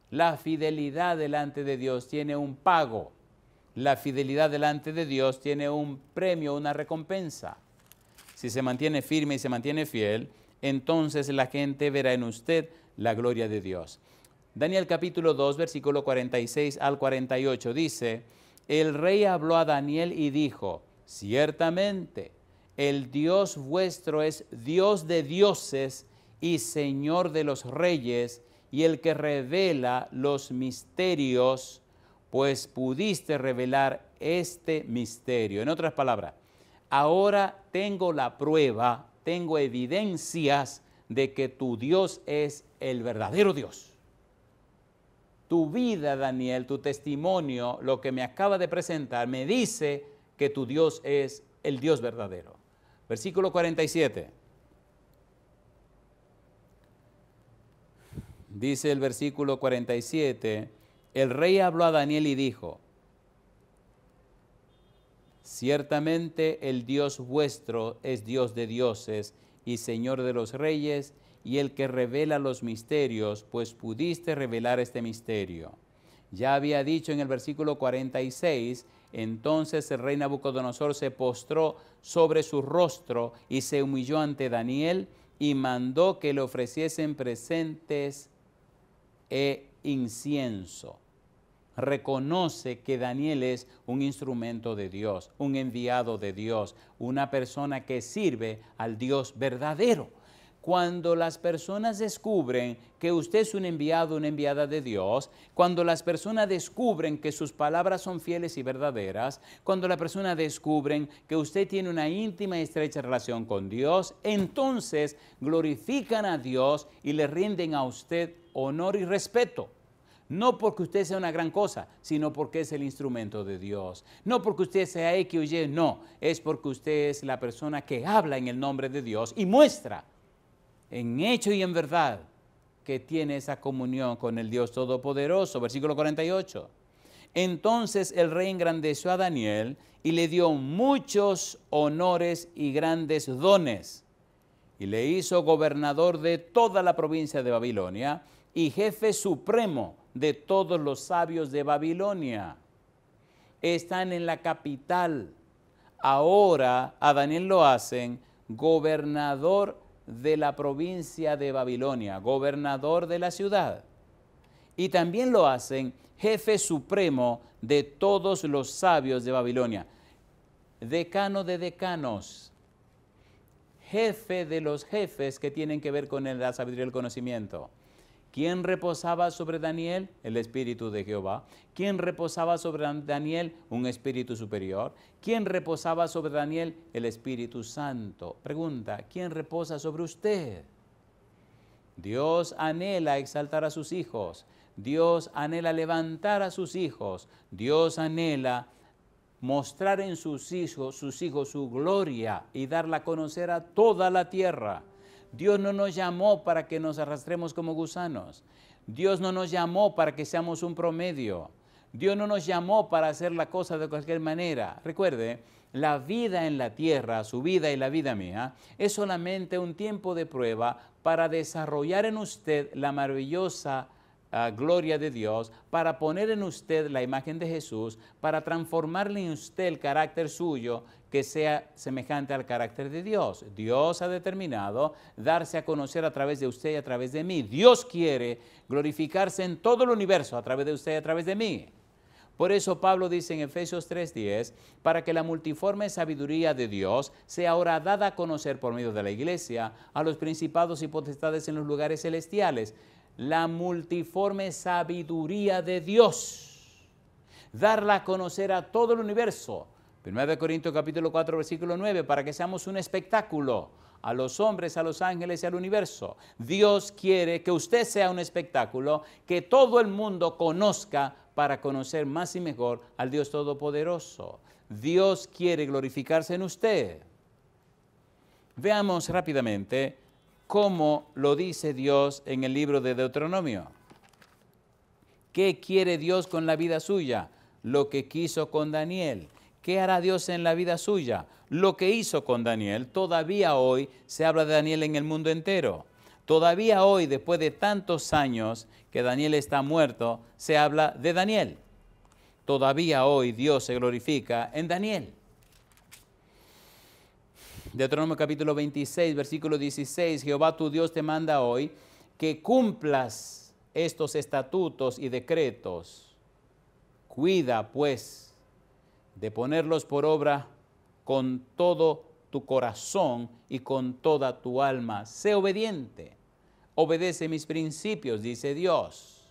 S1: La fidelidad delante de Dios tiene un pago. La fidelidad delante de Dios tiene un premio, una recompensa. Si se mantiene firme y se mantiene fiel, entonces la gente verá en usted la gloria de Dios. Daniel capítulo 2, versículo 46 al 48 dice, el rey habló a Daniel y dijo, ciertamente el Dios vuestro es Dios de dioses y Señor de los reyes y el que revela los misterios, pues pudiste revelar este misterio. En otras palabras, ahora tengo la prueba, tengo evidencias de que tu Dios es el verdadero Dios. Tu vida, Daniel, tu testimonio, lo que me acaba de presentar, me dice que tu Dios es el Dios verdadero. Versículo 47. Dice el versículo 47, el rey habló a Daniel y dijo, ciertamente el Dios vuestro es Dios de dioses y Señor de los reyes y el que revela los misterios, pues pudiste revelar este misterio. Ya había dicho en el versículo 46, entonces el rey Nabucodonosor se postró sobre su rostro y se humilló ante Daniel y mandó que le ofreciesen presentes e incienso. Reconoce que Daniel es un instrumento de Dios, un enviado de Dios, una persona que sirve al Dios verdadero. Cuando las personas descubren que usted es un enviado, una enviada de Dios, cuando las personas descubren que sus palabras son fieles y verdaderas, cuando las personas descubren que usted tiene una íntima y estrecha relación con Dios, entonces glorifican a Dios y le rinden a usted honor y respeto. No porque usted sea una gran cosa, sino porque es el instrumento de Dios. No porque usted sea X o Y, no. Es porque usted es la persona que habla en el nombre de Dios y muestra en hecho y en verdad que tiene esa comunión con el Dios Todopoderoso. Versículo 48. Entonces el rey engrandeció a Daniel y le dio muchos honores y grandes dones, y le hizo gobernador de toda la provincia de Babilonia y jefe supremo de todos los sabios de Babilonia. Están en la capital. Ahora a Daniel lo hacen gobernador de la provincia de Babilonia, gobernador de la ciudad. Y también lo hacen jefe supremo de todos los sabios de Babilonia, decano de decanos, jefe de los jefes que tienen que ver con la sabiduría y el conocimiento. ¿Quién reposaba sobre Daniel? El Espíritu de Jehová. ¿Quién reposaba sobre Daniel? Un Espíritu superior. ¿Quién reposaba sobre Daniel? El Espíritu Santo. Pregunta, ¿quién reposa sobre usted? Dios anhela exaltar a sus hijos. Dios anhela levantar a sus hijos. Dios anhela mostrar en sus hijos su gloria y darla a conocer a toda la tierra. Dios no nos llamó para que nos arrastremos como gusanos. Dios no nos llamó para que seamos un promedio. Dios no nos llamó para hacer la cosa de cualquier manera. Recuerde, la vida en la tierra, su vida y la vida mía, es solamente un tiempo de prueba para desarrollar en usted la maravillosa gloria de Dios, para poner en usted la imagen de Jesús, para transformarle en usted el carácter suyo que sea semejante al carácter de Dios. Dios ha determinado darse a conocer a través de usted y a través de mí. Dios quiere glorificarse en todo el universo a través de usted y a través de mí. Por eso Pablo dice en Efesios 3:10, para que la multiforme sabiduría de Dios sea ahora dada a conocer por medio de la iglesia a los principados y potestades en los lugares celestiales. La multiforme sabiduría de Dios, darla a conocer a todo el universo. 1 Corintios capítulo 4, versículo 9, para que seamos un espectáculo a los hombres, a los ángeles y al universo. Dios quiere que usted sea un espectáculo, que todo el mundo conozca para conocer más y mejor al Dios Todopoderoso. Dios quiere glorificarse en usted. Veamos rápidamente cómo lo dice Dios en el libro de Deuteronomio. ¿Qué quiere Dios con la vida suya? Lo que quiso con Daniel. ¿Qué hará Dios en la vida suya? Lo que hizo con Daniel. Todavía hoy se habla de Daniel en el mundo entero. Todavía hoy, después de tantos años que Daniel está muerto, se habla de Daniel. Todavía hoy Dios se glorifica en Daniel. Deuteronomio capítulo 26, versículo 16, Jehová tu Dios te manda hoy que cumplas estos estatutos y decretos. Cuida, pues, de ponerlos por obra con todo tu corazón y con toda tu alma. Sé obediente, obedece mis principios, dice Dios.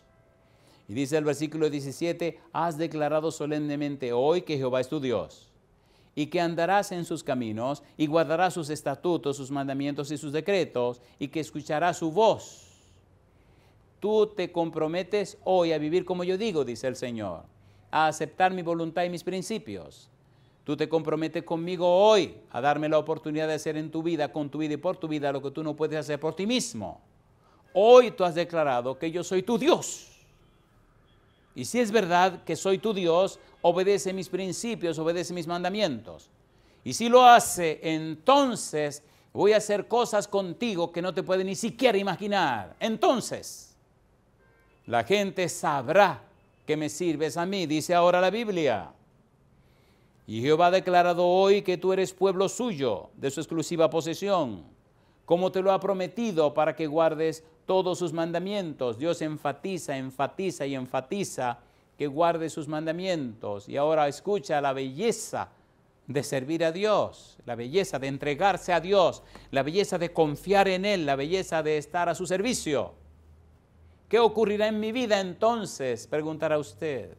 S1: Y dice el versículo 17, has declarado solemnemente hoy que Jehová es tu Dios, y que andarás en sus caminos, y guardarás sus estatutos, sus mandamientos y sus decretos, y que escucharás su voz. Tú te comprometes hoy a vivir como yo digo, dice el Señor, a aceptar mi voluntad y mis principios. Tú te comprometes conmigo hoy a darme la oportunidad de hacer en tu vida, con tu vida y por tu vida, lo que tú no puedes hacer por ti mismo. Hoy tú has declarado que yo soy tu Dios. Y si es verdad que soy tu Dios, obedece mis principios, obedece mis mandamientos. Y si lo hace, entonces voy a hacer cosas contigo que no te puedes ni siquiera imaginar. Entonces, la gente sabrá que me sirves a mí, dice ahora la Biblia. Y Jehová ha declarado hoy que tú eres pueblo suyo, de su exclusiva posesión, como te lo ha prometido, para que guardes todos sus mandamientos. Dios enfatiza que guarde sus mandamientos. Y ahora escucha la belleza de servir a Dios, la belleza de entregarse a Dios, la belleza de confiar en Él, la belleza de estar a su servicio. ¿Qué ocurrirá en mi vida entonces? Preguntará usted.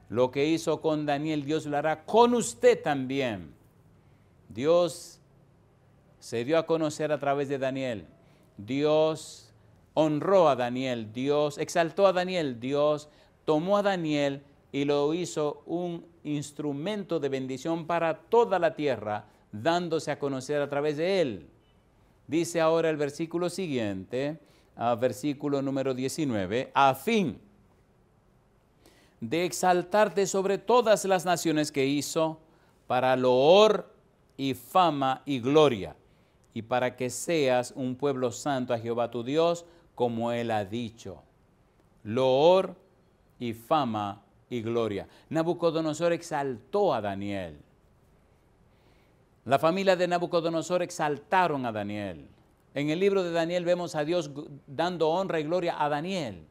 S1: Lo que hizo con Daniel, Dios lo hará con usted también. Dios se dio a conocer a través de Daniel. Dios honró a Daniel, Dios exaltó a Daniel, Dios tomó a Daniel y lo hizo un instrumento de bendición para toda la tierra, dándose a conocer a través de él. Dice ahora el versículo siguiente, versículo número 19, a fin de exaltarte sobre todas las naciones que hizo, para loor y fama y gloria, y para que seas un pueblo santo a Jehová tu Dios, como Él ha dicho. Loor y fama y gloria. Nabucodonosor exaltó a Daniel. La familia de Nabucodonosor exaltaron a Daniel. En el libro de Daniel vemos a Dios dando honra y gloria a Daniel.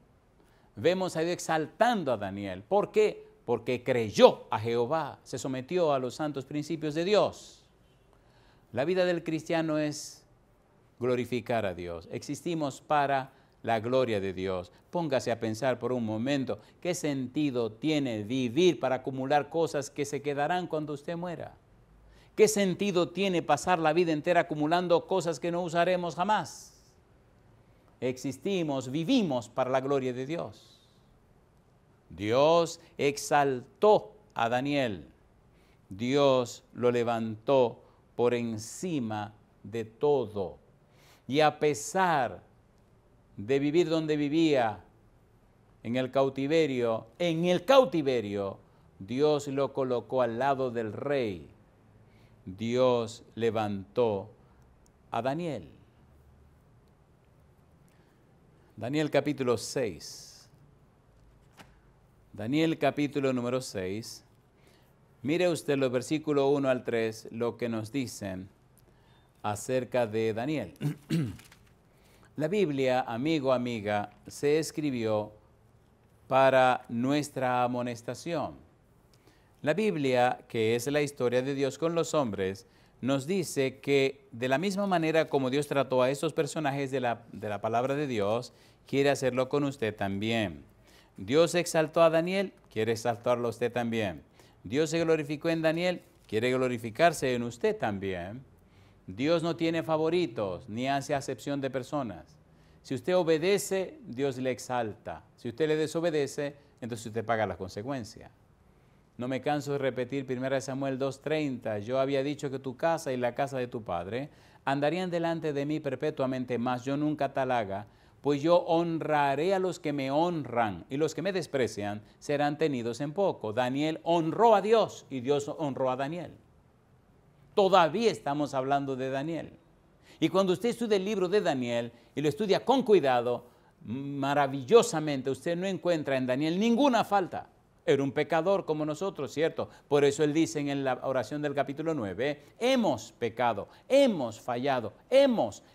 S1: Vemos a Dios exaltando a Daniel. ¿Por qué? Porque creyó a Jehová, se sometió a los santos principios de Dios. La vida del cristiano es glorificar a Dios. Existimos para la gloria de Dios. Póngase a pensar por un momento, ¿qué sentido tiene vivir para acumular cosas que se quedarán cuando usted muera? ¿Qué sentido tiene pasar la vida entera acumulando cosas que no usaremos jamás? Existimos, vivimos para la gloria de Dios. Dios exaltó a Daniel. Dios lo levantó por encima de todo. Y a pesar de vivir donde vivía, en el cautiverio, Dios lo colocó al lado del rey. Dios levantó a Daniel. Daniel capítulo 6. Daniel capítulo número 6. Mire usted los versículos 1 al 3, lo que nos dicen acerca de Daniel. La Biblia, amigo, amiga, se escribió para nuestra amonestación. La Biblia, que es la historia de Dios con los hombres, nos dice que de la misma manera como Dios trató a estos personajes de la palabra de Dios, quiere hacerlo con usted también. Dios exaltó a Daniel, quiere exaltarlo a usted también. Dios se glorificó en Daniel, quiere glorificarse en usted también. Dios no tiene favoritos, ni hace acepción de personas. Si usted obedece, Dios le exalta. Si usted le desobedece, entonces usted paga las consecuencias. No me canso de repetir 1 Samuel 2:30, yo había dicho que tu casa y la casa de tu padre andarían delante de mí perpetuamente, mas yo nunca tal haga, pues yo honraré a los que me honran y los que me desprecian serán tenidos en poco. Daniel honró a Dios y Dios honró a Daniel. Todavía estamos hablando de Daniel. Y cuando usted estudia el libro de Daniel y lo estudia con cuidado, maravillosamente usted no encuentra en Daniel ninguna falta. Era un pecador como nosotros, ¿cierto? Por eso él dice en la oración del capítulo 9, hemos pecado, hemos fallado,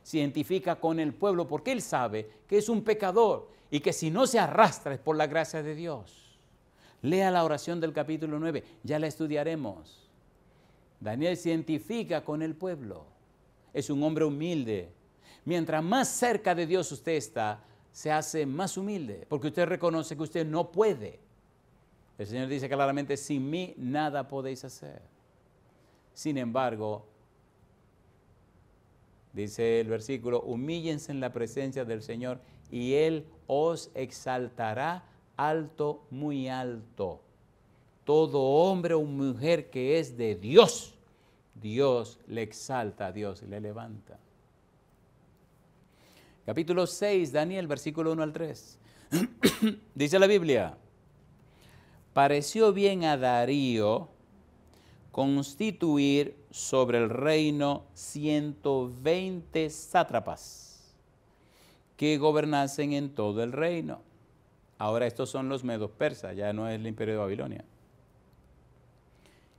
S1: se identifica con el pueblo porque él sabe que es un pecador y que si no se arrastra es por la gracia de Dios. Lea la oración del capítulo 9, ya la estudiaremos. Daniel se identifica con el pueblo, es un hombre humilde. Mientras más cerca de Dios usted está, se hace más humilde, porque usted reconoce que usted no puede. El Señor dice claramente, sin mí nada podéis hacer. Sin embargo, dice el versículo, humíllense en la presencia del Señor y Él os exaltará alto, muy alto. Todo hombre o mujer que es de Dios, Dios le exalta, Dios le levanta. Capítulo 6, Daniel, versículo 1 al 3. Dice la Biblia, pareció bien a Darío constituir sobre el reino 120 sátrapas que gobernasen en todo el reino. Ahora estos son los medos persas, ya no es el imperio de Babilonia.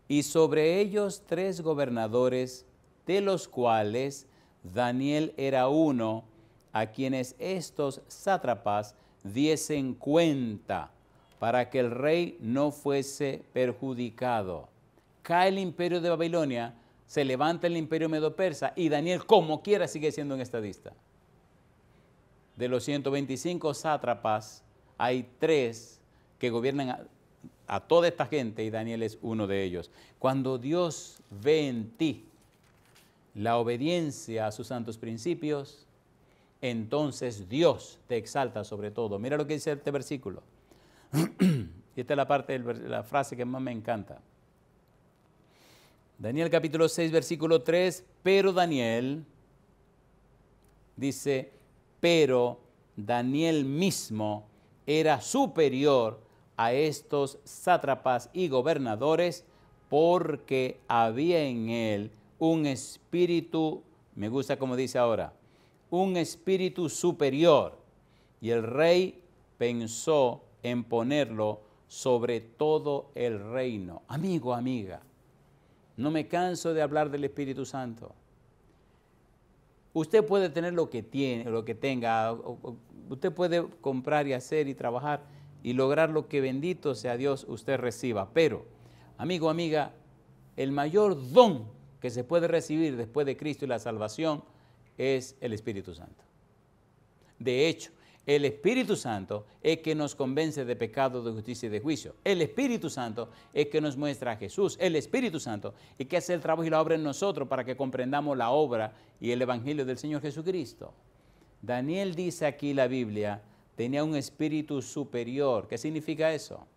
S1: Y sobre ellos 3 gobernadores, de los cuales Daniel era uno, a quienes estos sátrapas diesen cuenta, para que el rey no fuese perjudicado. Cae el imperio de Babilonia, se levanta el imperio medo-persa y Daniel, como quiera, sigue siendo un estadista. De los 125 sátrapas, hay 3 que gobiernan a toda esta gente y Daniel es uno de ellos. Cuando Dios ve en ti la obediencia a sus santos principios, entonces Dios te exalta sobre todo. Mira lo que dice este versículo. Y esta es la parte de la frase que más me encanta. Daniel capítulo 6, versículo 3, pero Daniel dice, pero Daniel mismo era superior a estos sátrapas y gobernadores porque había en él un espíritu, me gusta como dice ahora, un espíritu superior. Y el rey pensó en ponerlo sobre todo el reino. Amigo, amiga, no me canso de hablar del Espíritu Santo. Usted puede tener lo que tiene, lo que tenga, usted puede comprar y hacer y trabajar y lograr lo que, bendito sea Dios, usted reciba. Pero, amigo, amiga, el mayor don que se puede recibir después de Cristo y la salvación es el Espíritu Santo. De hecho, el Espíritu Santo es que nos convence de pecado, de justicia y de juicio. El Espíritu Santo es que nos muestra a Jesús. El Espíritu Santo es que hace el trabajo y la obra en nosotros para que comprendamos la obra y el Evangelio del Señor Jesucristo. Daniel dice aquí la Biblia, tenía un espíritu superior. ¿Qué significa eso?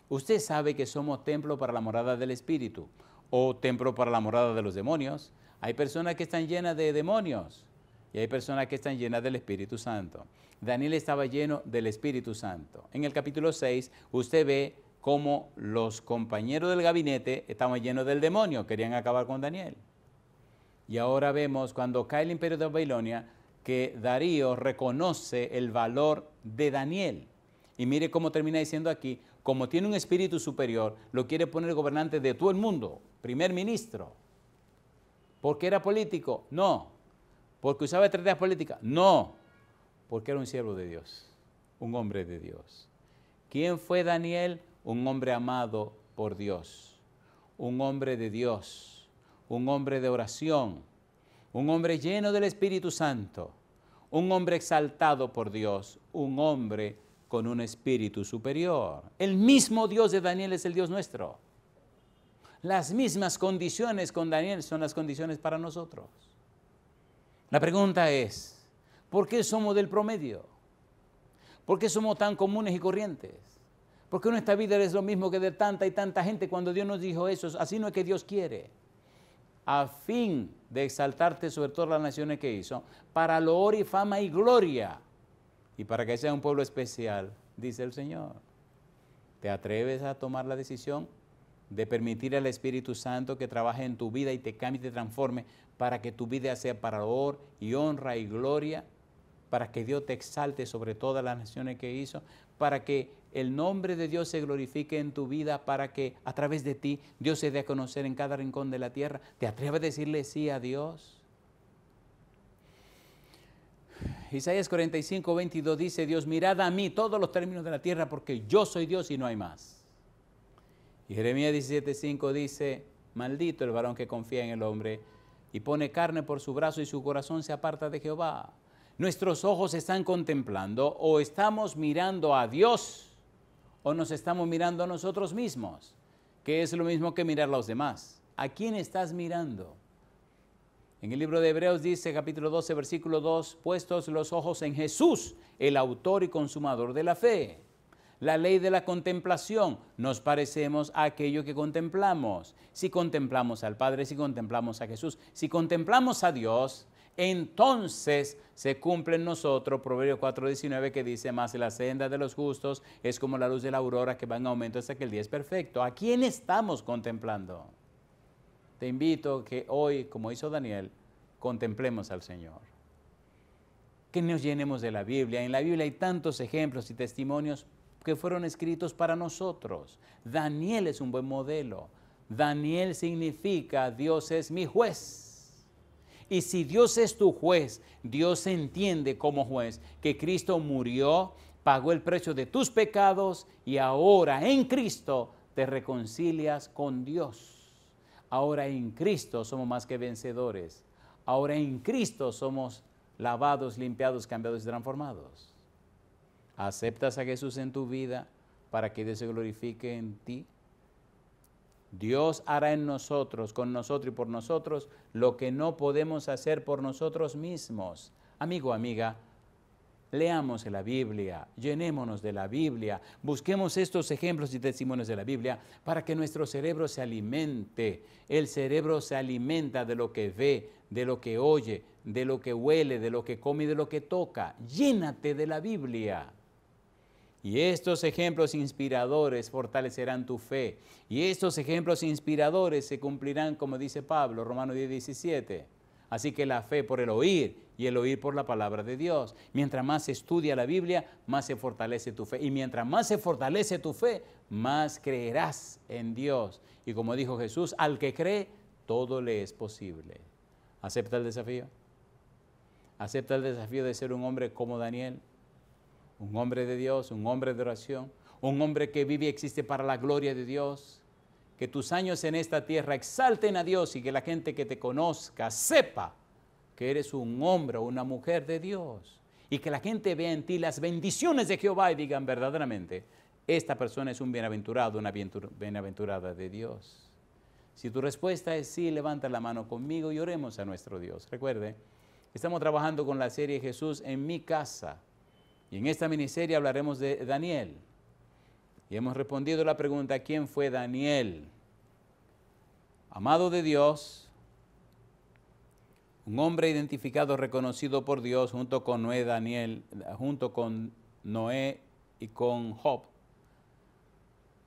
S1: Usted sabe que somos templo para la morada del Espíritu o templo para la morada de los demonios. Hay personas que están llenas de demonios y hay personas que están llenas del Espíritu Santo. Daniel estaba lleno del Espíritu Santo. En el capítulo 6 usted ve cómo los compañeros del gabinete estaban llenos del demonio, querían acabar con Daniel. Y ahora vemos cuando cae el imperio de Babilonia que Darío reconoce el valor de Daniel. Y mire cómo termina diciendo aquí, como tiene un espíritu superior, lo quiere poner gobernante de todo el mundo, primer ministro. ¿Por qué era político? No. ¿Porque usaba estrategias políticas? No. Porque era un siervo de Dios, un hombre de Dios. ¿Quién fue Daniel? Un hombre amado por Dios, un hombre de Dios, un hombre de oración, un hombre lleno del Espíritu Santo, un hombre exaltado por Dios, un hombre con un espíritu superior. El mismo Dios de Daniel es el Dios nuestro. Las mismas condiciones con Daniel son las condiciones para nosotros. La pregunta es, ¿por qué somos del promedio? ¿Por qué somos tan comunes y corrientes? ¿Por qué nuestra vida es lo mismo que de tanta y tanta gente cuando Dios nos dijo eso? Así no es que Dios quiere. A fin de exaltarte sobre todas las naciones que hizo, para loor y fama y gloria, y para que sea un pueblo especial, dice el Señor. ¿Te atreves a tomar la decisión de permitir al Espíritu Santo que trabaje en tu vida y te cambie y te transforme para que tu vida sea para loor y honra y gloria? Para que Dios te exalte sobre todas las naciones que hizo, para que el nombre de Dios se glorifique en tu vida, para que a través de ti Dios se dé a conocer en cada rincón de la tierra. ¿Te atreves a decirle sí a Dios? Isaías 45, 22 dice Dios, mirad a mí todos los términos de la tierra, porque yo soy Dios y no hay más. Y Jeremías 17, 5 dice, maldito el varón que confía en el hombre y pone carne por su brazo y su corazón se aparta de Jehová. Nuestros ojos están contemplando o estamos mirando a Dios o nos estamos mirando a nosotros mismos, que es lo mismo que mirar a los demás. ¿A quién estás mirando? En el libro de Hebreos dice, capítulo 12, versículo 2, puestos los ojos en Jesús, el autor y consumador de la fe. La ley de la contemplación, nos parecemos a aquello que contemplamos. Si contemplamos al Padre, si contemplamos a Jesús, si contemplamos a Dios, entonces se cumple en nosotros Proverbios 4:19 que dice, más la senda de los justos es como la luz de la aurora que va en aumento hasta que el día es perfecto. ¿A quién estamos contemplando? Te invito que hoy, como hizo Daniel, contemplemos al Señor. Que nos llenemos de la Biblia. En la Biblia hay tantos ejemplos y testimonios que fueron escritos para nosotros. Daniel es un buen modelo. Daniel significa Dios es mi juez. Y si Dios es tu juez, Dios entiende como juez que Cristo murió, pagó el precio de tus pecados y ahora en Cristo te reconcilias con Dios. Ahora en Cristo somos más que vencedores. Ahora en Cristo somos lavados, limpiados, cambiados y transformados. ¿Aceptas a Jesús en tu vida para que Dios se glorifique en ti? Dios hará en nosotros, con nosotros y por nosotros, lo que no podemos hacer por nosotros mismos. Amigo, amiga, leamos la Biblia, llenémonos de la Biblia, busquemos estos ejemplos y testimonios de la Biblia para que nuestro cerebro se alimente. El cerebro se alimenta de lo que ve, de lo que oye, de lo que huele, de lo que come y de lo que toca. Llénate de la Biblia. Y estos ejemplos inspiradores fortalecerán tu fe. Y estos ejemplos inspiradores se cumplirán, como dice Pablo, Romanos 10:17. Así que la fe por el oír y el oír por la palabra de Dios. Mientras más se estudia la Biblia, más se fortalece tu fe. Y mientras más se fortalece tu fe, más creerás en Dios. Y como dijo Jesús, al que cree, todo le es posible. ¿Acepta el desafío? ¿Acepta el desafío de ser un hombre como Daniel? Un hombre de Dios, un hombre de oración, un hombre que vive y existe para la gloria de Dios. Que tus años en esta tierra exalten a Dios y que la gente que te conozca sepa que eres un hombre o una mujer de Dios. Y que la gente vea en ti las bendiciones de Jehová y digan verdaderamente, esta persona es un bienaventurado, una bienaventurada de Dios. Si tu respuesta es sí, levanta la mano conmigo y oremos a nuestro Dios. Recuerde, estamos trabajando con la serie Jesús en mi casa. Y en esta miniserie hablaremos de Daniel. Y hemos respondido la pregunta, ¿quién fue Daniel? Amado de Dios, un hombre identificado, reconocido por Dios junto con Noé y con Job.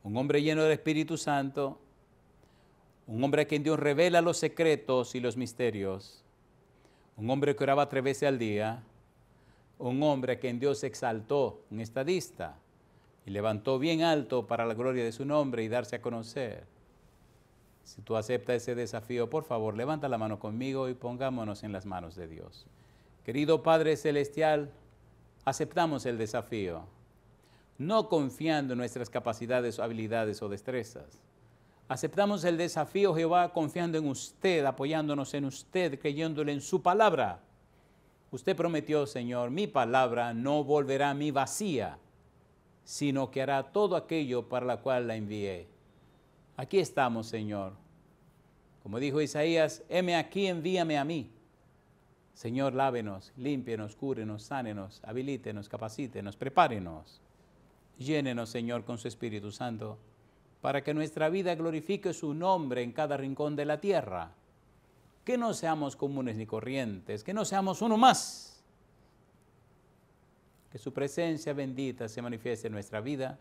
S1: Un hombre lleno del Espíritu Santo, un hombre a quien Dios revela los secretos y los misterios, un hombre que oraba 3 veces al día, un hombre a quien Dios exaltó, un estadista, y levantó bien alto para la gloria de su nombre y darse a conocer. Si tú aceptas ese desafío, por favor, levanta la mano conmigo y pongámonos en las manos de Dios. Querido Padre Celestial, aceptamos el desafío, no confiando en nuestras capacidades, habilidades o destrezas. Aceptamos el desafío, Jehová, confiando en usted, apoyándonos en usted, creyéndole en su palabra. Usted prometió, Señor, mi palabra no volverá a mí vacía, sino que hará todo aquello para la cual la envié. Aquí estamos, Señor. Como dijo Isaías, heme aquí, envíame a mí. Señor, lávenos, límpienos, cúrenos, sánenos, habilítenos, capacítenos, prepárenos. Llénenos, Señor, con su Espíritu Santo, para que nuestra vida glorifique su nombre en cada rincón de la tierra. Que no seamos comunes ni corrientes, que no seamos uno más. Que su presencia bendita se manifieste en nuestra vida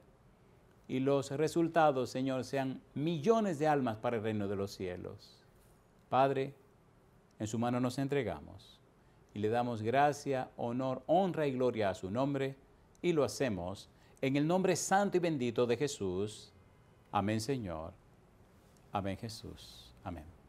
S1: y los resultados, Señor, sean millones de almas para el reino de los cielos. Padre, en su mano nos entregamos y le damos gracia, honor, honra y gloria a su nombre y lo hacemos en el nombre santo y bendito de Jesús. Amén, Señor. Amén, Jesús. Amén.